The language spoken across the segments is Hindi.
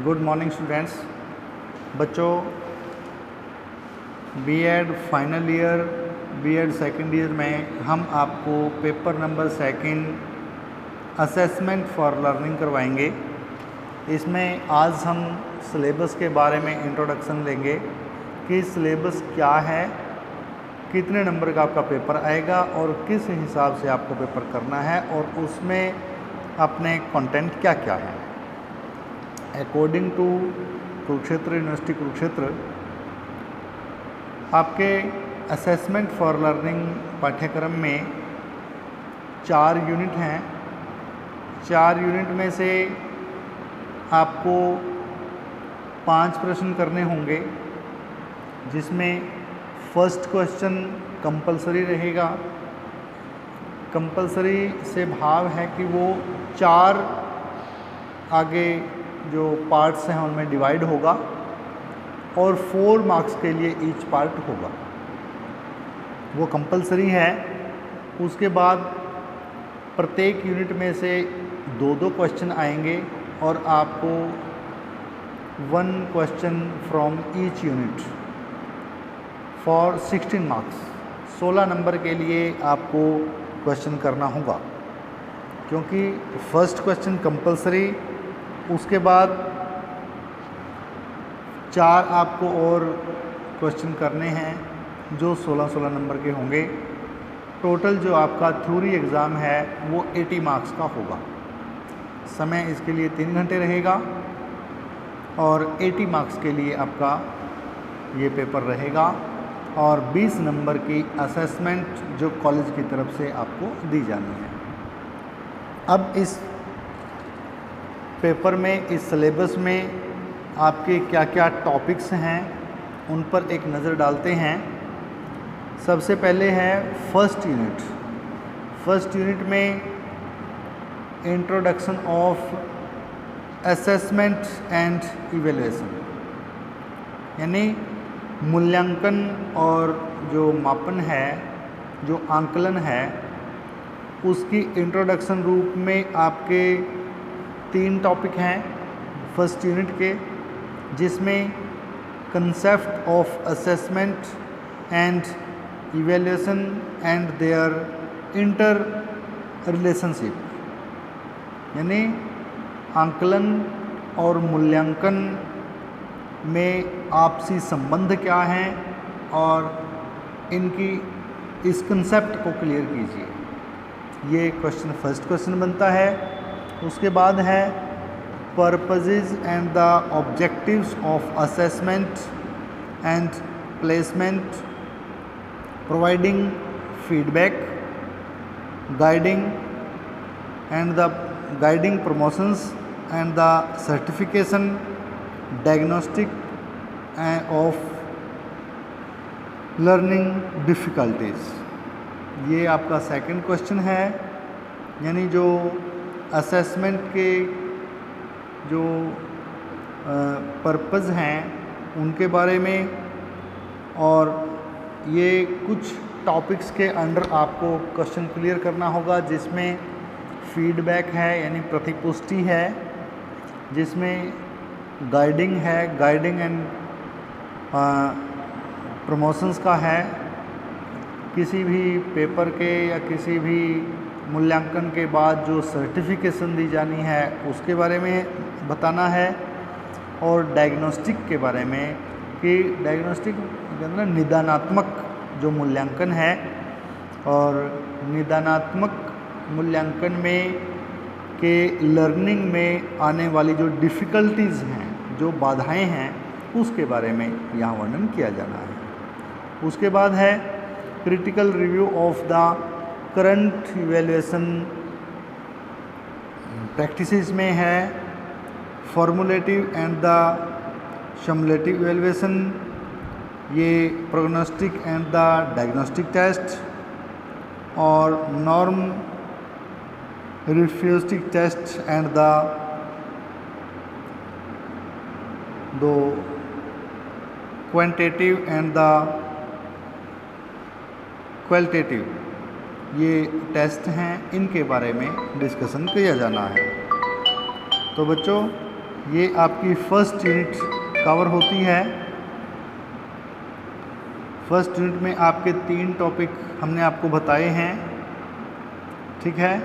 Good morning students. बच्चों, B Ed final year, B Ed second year में हम आपको paper number second assessment for learning करवाएंगे। इसमें आज हम सिलेबस के बारे में इंट्रोडक्शन लेंगे कि सिलेबस क्या है, कितने नंबर का आपका पेपर आएगा और किस हिसाब से आपको पेपर करना है और उसमें अपने कंटेंट क्या क्या है। According to Kurukshetra university Kurukshetra, आपके असेसमेंट फॉर लर्निंग पाठ्यक्रम में 4 यूनिट हैं। 4 यूनिट में से आपको 5 प्रश्न करने होंगे, जिसमें फर्स्ट क्वेश्चन कंपलसरी रहेगा। कंपलसरी से भाव है कि वो 4 आगे जो पार्ट्स हैं उनमें डिवाइड होगा और 4 मार्क्स के लिए ईच पार्ट होगा, वो कंपलसरी है। उसके बाद प्रत्येक यूनिट में से 2-2 क्वेश्चन आएंगे और आपको 1 question from each unit for 16 marks, 16 number के लिए आपको क्वेश्चन करना होगा, क्योंकि फर्स्ट क्वेश्चन कंपलसरी, उसके बाद 4 आपको और क्वेश्चन करने हैं जो 16-16 नंबर के होंगे। टोटल जो आपका थ्योरी एग्ज़ाम है वो 80 मार्क्स का होगा। समय इसके लिए 3 घंटे रहेगा और 80 मार्क्स के लिए आपका ये पेपर रहेगा और 20 नंबर की असेसमेंट जो कॉलेज की तरफ से आपको दी जानी है। अब इस पेपर में, इस सिलेबस में आपके क्या क्या टॉपिक्स हैं उन पर एक नज़र डालते हैं। सबसे पहले है फर्स्ट यूनिट। फर्स्ट यूनिट में introduction of assessment and evaluation, यानी मूल्यांकन और जो मापन है, जो आंकलन है, उसकी इंट्रोडक्शन रूप में आपके 3 टॉपिक हैं फर्स्ट यूनिट के, जिसमें concept of assessment and evaluation and their inter relationship, यानी आंकलन और मूल्यांकन में आपसी संबंध क्या हैं और इनकी इस कंसेप्ट को क्लियर कीजिए। ये क्वेश्चन फर्स्ट क्वेश्चन बनता है। उसके बाद है purposes and the objectives of assessment and placement, providing feedback, guiding and the guiding promotions and the certification, diagnostic of learning difficulties. ये आपका सेकंड क्वेश्चन है, यानी जो असेसमेंट के जो पर्पज़ हैं उनके बारे में, और ये कुछ टॉपिक्स के अंडर आपको क्वेश्चन क्लियर करना होगा, जिसमें फीडबैक है यानी प्रतिपुष्टि है, जिसमें गाइडिंग है, गाइडिंग एंड प्रमोशंस का है। किसी भी पेपर के या किसी भी मूल्यांकन के बाद जो सर्टिफिकेशन दी जानी है उसके बारे में बताना है, और डायग्नोस्टिक के बारे में कि डायग्नोस्टिक मतलब निदानात्मक जो मूल्यांकन है, और निदानात्मक मूल्यांकन में के लर्निंग में आने वाली जो डिफ़िकल्टीज़ हैं, जो बाधाएं हैं, उसके बारे में यहाँ वर्णन किया जाना है। उसके बाद है critical review of the current evaluation practices में है formative and the summative evaluation, ये prognostic and the diagnostic test, और नॉर्म रिफ्यूस्टिक टेस्ट एंड द दो क्वांटिटेटिव एंड द क्वालिटेटिव, ये टेस्ट हैं, इनके बारे में डिस्कशन किया जाना है। तो बच्चों, ये आपकी फर्स्ट यूनिट कवर होती है। फर्स्ट यूनिट में आपके 3 टॉपिक हमने आपको बताए हैं, ठीक है।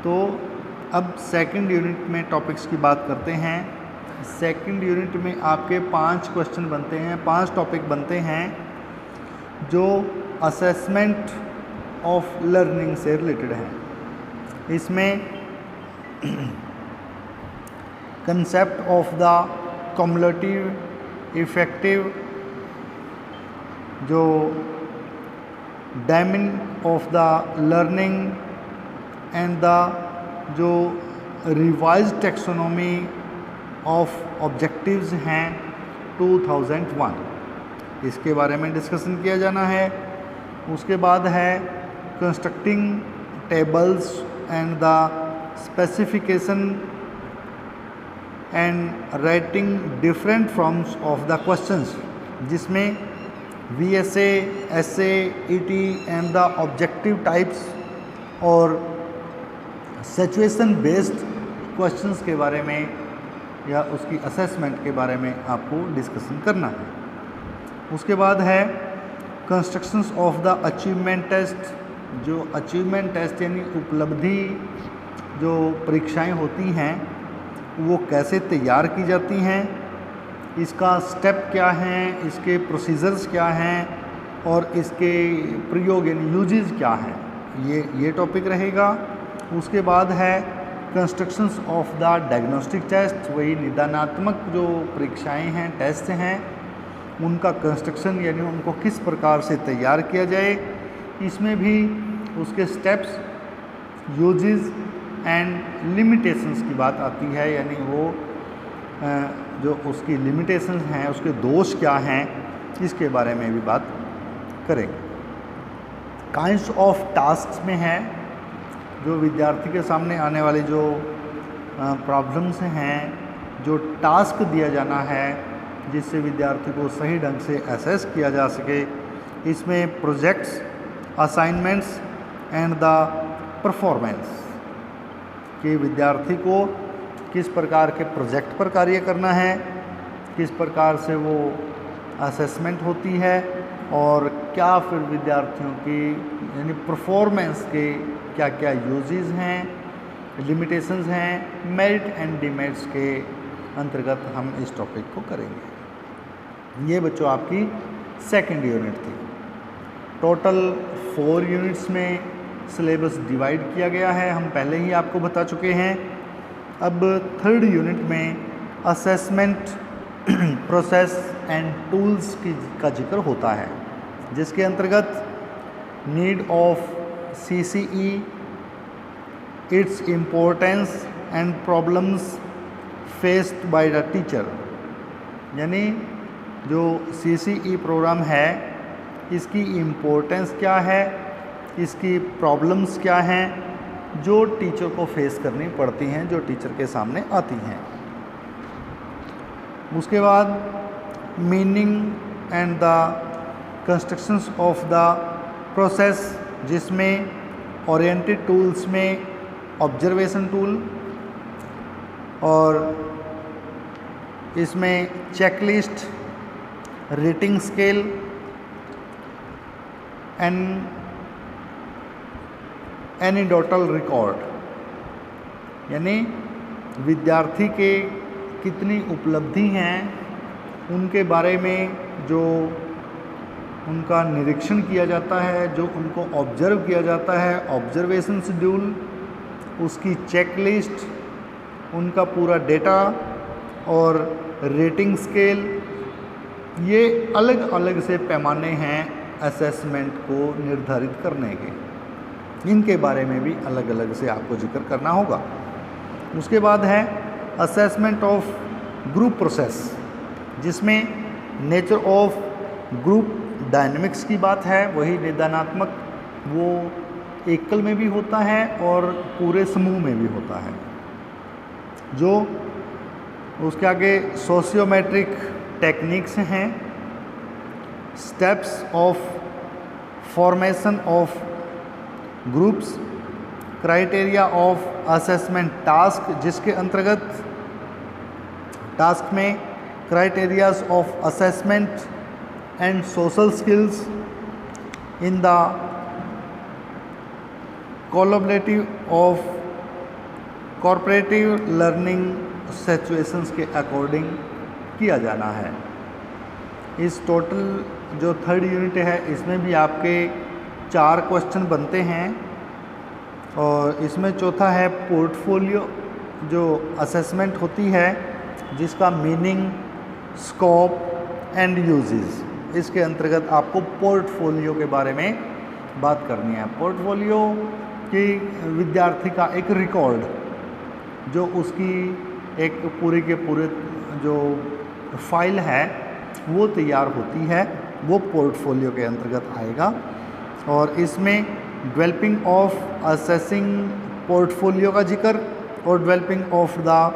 तो अब सेकंड यूनिट में टॉपिक्स की बात करते हैं। सेकंड यूनिट में आपके 5 क्वेश्चन बनते हैं, 5 टॉपिक बनते हैं जो असेसमेंट ऑफ लर्निंग से रिलेटेड हैं। इसमें concept of the cumulative effective, जो dimension of the learning and the जो रिवाइज्ड टैक्सोनॉमी ऑफ ऑब्जेक्टिव्स हैं 2001, इसके बारे में डिस्कशन किया जाना है। उसके बाद है constructing tables and the specification and writing different forms of the questions, जिसमें VSA, SA, ET and the objective types और सिचुएशन बेस्ड क्वेश्चंस के बारे में या उसकी असेसमेंट के बारे में आपको डिस्कशन करना है। उसके बाद है constructions of the achievement test, जो अचीवमेंट टेस्ट यानी उपलब्धि जो परीक्षाएं होती हैं वो कैसे तैयार की जाती हैं, इसका स्टेप क्या हैं, इसके प्रोसीजर्स क्या हैं और इसके प्रयोग यानी यूजेस क्या हैं, ये टॉपिक रहेगा। उसके बाद है constructions of the diagnostic test, वही निदानात्मक जो परीक्षाएं हैं, टेस्ट हैं, उनका कंस्ट्रक्शन यानी उनको किस प्रकार से तैयार किया जाए, इसमें भी उसके स्टेप्स, यूजेस एंड लिमिटेशंस की बात आती है, यानी वो जो उसकी लिमिटेशंस हैं, उसके दोष क्या हैं, इसके बारे में भी बात करेंगे। काइंड्स ऑफ टास्क्स में है जो विद्यार्थी के सामने आने वाले जो प्रॉब्लम्स हैं, जो टास्क दिया जाना है जिससे विद्यार्थी को सही ढंग से असेस किया जा सके। इसमें projects, assignments and the performance, कि विद्यार्थी को किस प्रकार के प्रोजेक्ट पर कार्य करना है, किस प्रकार से वो असेसमेंट होती है और क्या फिर विद्यार्थियों की यानी परफॉर्मेंस के क्या क्या यूजेस हैं, लिमिटेशंस हैं, मेरिट एंड डिमेरिट्स के अंतर्गत हम इस टॉपिक को करेंगे। ये बच्चों आपकी सेकंड यूनिट थी। टोटल 4 यूनिट्स में सिलेबस डिवाइड किया गया है, हम पहले ही आपको बता चुके हैं। अब थर्ड यूनिट में असेसमेंट प्रोसेस एंड टूल्स का जिक्र होता है, जिसके अंतर्गत need of CCE, its importance and problems faced by the teacher, यानी जो CCE प्रोग्राम है इसकी इम्पोर्टेंस क्या है, इसकी प्रॉब्लम्स क्या हैं जो टीचर को फेस करनी पड़ती हैं, जो टीचर के सामने आती हैं। उसके बाद meaning and the constructions of the process, जिसमें ओरिएंटेड टूल्स में ऑब्जर्वेशन टूल और इसमें checklist, rating scale and anecdotal record, यानी विद्यार्थी के कितनी उपलब्धि हैं उनके बारे में जो उनका निरीक्षण किया जाता है, जो उनको ऑब्जर्व किया जाता है, ऑब्जर्वेशन शेड्यूल, उसकी चेकलिस्ट, उनका पूरा डेटा और रेटिंग स्केल, ये अलग अलग से पैमाने हैं असेसमेंट को निर्धारित करने के। इनके बारे में भी अलग अलग से आपको जिक्र करना होगा। उसके बाद है असेसमेंट ऑफ ग्रुप प्रोसेस, जिसमें नेचर ऑफ ग्रुप डायनेमिक्स की बात है, वही निदानात्मक वो एकल में भी होता है और पूरे समूह में भी होता है। जो उसके आगे सोशियोमेट्रिक टेक्निक्स हैं, steps of formation of groups, criteria of assessment task, जिसके अंतर्गत टास्क में criterias of assessment and social skills in the collaborative of corporative learning situations के अकॉर्डिंग किया जाना है। इस टोटल जो थर्ड यूनिट है इसमें भी आपके 4 क्वेश्चन बनते हैं और इसमें चौथा है पोर्टफोलियो, जो असेसमेंट होती है जिसका मीनिंग, स्कोप एंड यूजेस। इसके अंतर्गत आपको पोर्टफोलियो के बारे में बात करनी है। पोर्टफोलियो कि विद्यार्थी का एक रिकॉर्ड, जो उसकी एक पूरे के पूरे जो फाइल है वो तैयार होती है, वो पोर्टफोलियो के अंतर्गत आएगा। और इसमें डेवलपिंग ऑफ असेसिंग पोर्टफोलियो का जिक्र और डेवलपिंग ऑफ द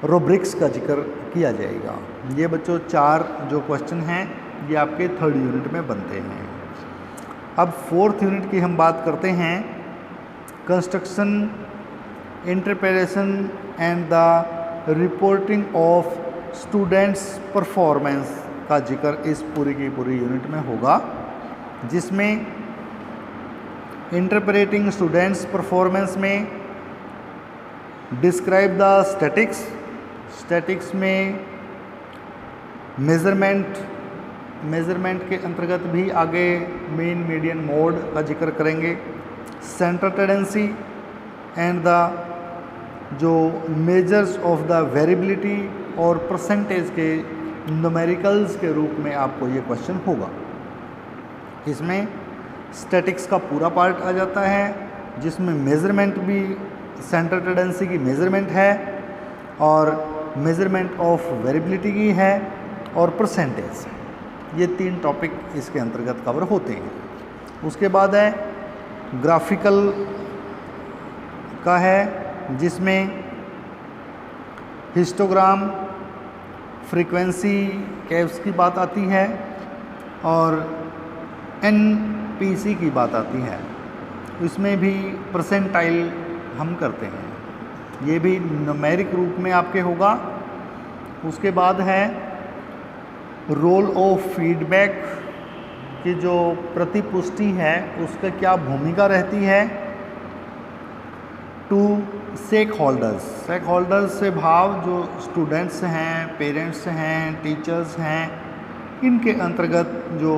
रूब्रिक्स का जिक्र किया जाएगा। ये बच्चों 4 जो क्वेश्चन हैं ये आपके थर्ड यूनिट में बनते हैं। अब फोर्थ यूनिट की हम बात करते हैं। Construction, interpretation and the reporting of students performance का जिक्र इस पूरी की पूरी यूनिट में होगा, जिसमें इंटरप्रेटिंग स्टूडेंट्स परफॉर्मेंस में डिस्क्राइब द स्टैटिक्स, स्टैटिक्स में मेज़रमेंट के अंतर्गत भी आगे मेन, मीडियन, मोड का जिक्र करेंगे। सेंटर टेंडेंसी एंड द जो मेजर्स ऑफ द वेरिएबिलिटी और परसेंटेज के न्यूमेरिकल्स के रूप में आपको ये क्वेश्चन होगा। इसमें स्टैटिक्स का पूरा पार्ट आ जाता है, जिसमें मेज़रमेंट भी, सेंटर टेंडेंसी की मेज़रमेंट है और मेज़रमेंट ऑफ वेरिएबिलिटी की है और परसेंटेज। ये 3 टॉपिक इसके अंतर्गत कवर होते हैं। उसके बाद है ग्राफिकल का है, जिसमें हिस्टोग्राम, फ्रीक्वेंसी कैव्स की बात आती है और NPC की बात आती है। इसमें भी परसेंटाइल हम करते हैं, ये भी न्यूमेरिक रूप में आपके होगा। उसके बाद है रोल ऑफ फीडबैक की जो प्रतिपुष्टि है उसका क्या भूमिका रहती है to stakeholders. Stakeholders से भाव जो स्टूडेंट्स हैं, पेरेंट्स हैं, टीचर्स हैं, इनके अंतर्गत जो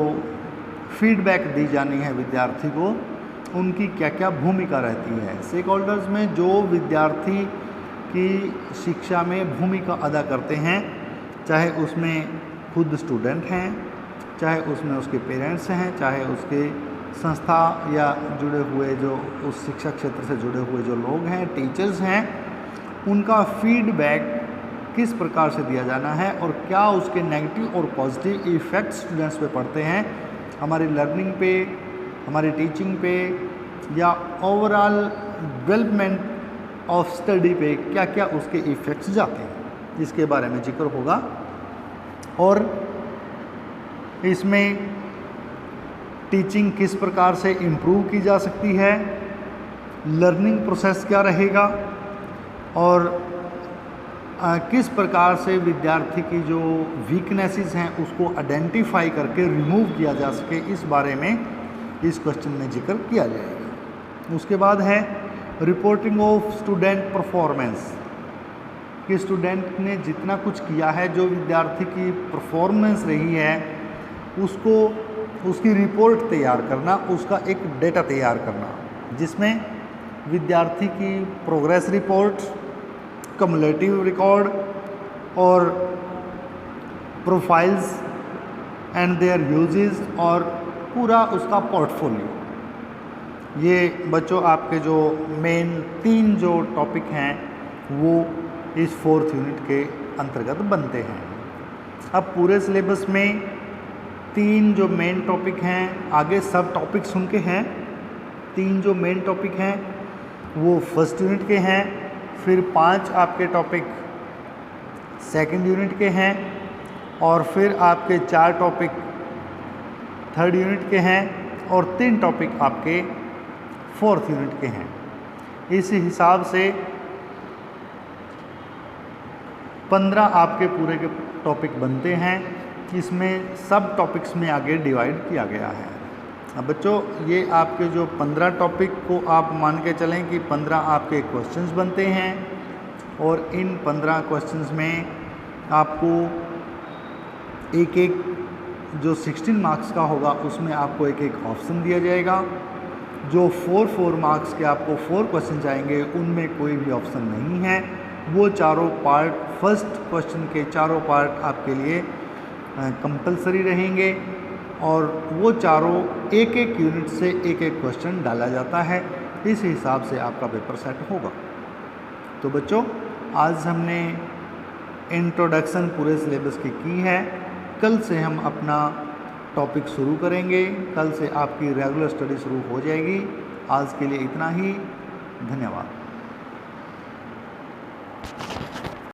फीडबैक दी जानी है विद्यार्थी को, उनकी क्या क्या भूमिका रहती है। स्टेक होल्डर्स में जो विद्यार्थी की शिक्षा में भूमिका अदा करते हैं, चाहे उसमें खुद स्टूडेंट हैं, चाहे उसमें उसके पेरेंट्स हैं, चाहे उसके संस्था या जुड़े हुए जो उस शिक्षा क्षेत्र से जुड़े हुए जो लोग हैं, टीचर्स हैं, उनका फीडबैक किस प्रकार से दिया जाना है और क्या उसके नेगेटिव और पॉजिटिव इफ़ेक्ट स्टूडेंट्स पे पड़ते हैं, हमारी लर्निंग पे, हमारी टीचिंग पे या ओवरऑल डेवलपमेंट ऑफ स्टडी पे क्या क्या उसके इफ़ेक्ट्स जाते हैं, इसके बारे में जिक्र होगा। और इसमें टीचिंग किस प्रकार से इम्प्रूव की जा सकती है, लर्निंग प्रोसेस क्या रहेगा और किस प्रकार से विद्यार्थी की जो वीकनेसेस हैं उसको आइडेंटिफाई करके रिमूव किया जा सके, इस बारे में इस क्वेश्चन में जिक्र किया जाएगा। उसके बाद है रिपोर्टिंग ऑफ स्टूडेंट परफॉर्मेंस, कि स्टूडेंट ने जितना कुछ किया है, जो विद्यार्थी की परफॉर्मेंस रही है, उसको उसकी रिपोर्ट तैयार करना, उसका एक डेटा तैयार करना, जिसमें विद्यार्थी की प्रोग्रेस रिपोर्ट, कम्युलेटिव रिकॉर्ड और प्रोफाइल्स एंड देयर यूजेस और पूरा उसका पोर्टफोलियो। ये बच्चों आपके जो मेन 3 जो टॉपिक हैं वो इस फोर्थ यूनिट के अंतर्गत बनते हैं। अब पूरे सिलेबस में 3 जो मेन टॉपिक हैं, आगे सब टॉपिक्स उनके हैं। 3 जो मेन टॉपिक हैं वो फर्स्ट यूनिट के हैं, फिर 5 आपके टॉपिक सेकंड यूनिट के हैं और फिर आपके 4 टॉपिक थर्ड यूनिट के हैं और 3 टॉपिक आपके फोर्थ यूनिट के हैं। इस हिसाब से 15 आपके पूरे के टॉपिक बनते हैं, इसमें सब टॉपिक्स में आगे डिवाइड किया गया है। अब बच्चों ये आपके जो 15 टॉपिक को आप मान के चलें कि 15 आपके क्वेश्चंस बनते हैं, और इन 15 क्वेश्चंस में आपको एक एक जो 16 मार्क्स का होगा उसमें आपको एक एक ऑप्शन दिया जाएगा। जो 4 मार्क्स के आपको 4 क्वेश्चन आएंगे उनमें कोई भी ऑप्शन नहीं है। वो चारों पार्ट, फर्स्ट क्वेश्चन के चारों पार्ट आपके लिए कंपलसरी रहेंगे, और वो चारों एक एक यूनिट से एक एक क्वेश्चन डाला जाता है। इस हिसाब से आपका पेपर सेट होगा। तो बच्चों आज हमने इंट्रोडक्शन पूरे सिलेबस की है। कल से हम अपना टॉपिक शुरू करेंगे, कल से आपकी रेगुलर स्टडी शुरू हो जाएगी। आज के लिए इतना ही, धन्यवाद।